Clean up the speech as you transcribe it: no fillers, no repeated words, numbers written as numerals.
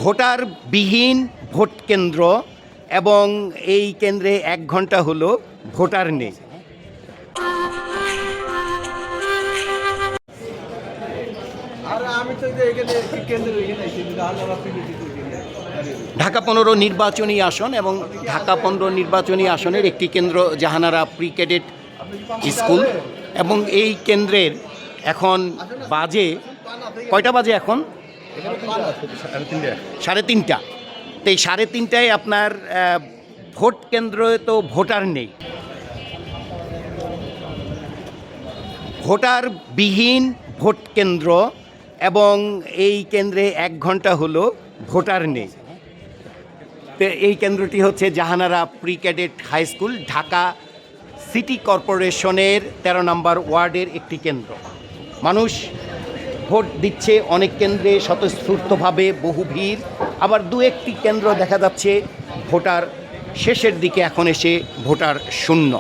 ভোটারবিহীন vote কেন্দ্র এবং এই কেন্দ্রে 1 ঘন্টা হলো ভোটার নেই। ঢাকা 15 নির্বাচনী আসন এবং ঢাকা 15 নির্বাচনী আসনের একটি কেন্দ্র জাহানারা প্রি ক্যাডেট স্কুল এবং এই কেন্দ্রের এখন বাজে কয়টা বাজে এখন? 3:30। তো এই 3:30টায় আপনার ভোট কেন্দ্রে তো ভোটার নেই। ভোটারবিহীন ভোট কেন্দ্র এবং এই কেন্দ্রে 1 ঘন্টা হলো ভোটার নেই। তো এই কেন্দ্রটি হচ্ছে Jahanara pre cadet high school, Dhaka city কর্পোরেশনের 13 নম্বর ওয়ার্ডের একটি কেন্দ্র। মানুষ ভোট দিচ্ছে অনেক কেন্দ্রে স্বতঃস্ফূর্তভাবে, বহু ভিড়। আবার 2-1টি কেন্দ্র দেখা যাচ্ছে ভোটার শেষের দিকে এখন এসে ভোটার শূন্য।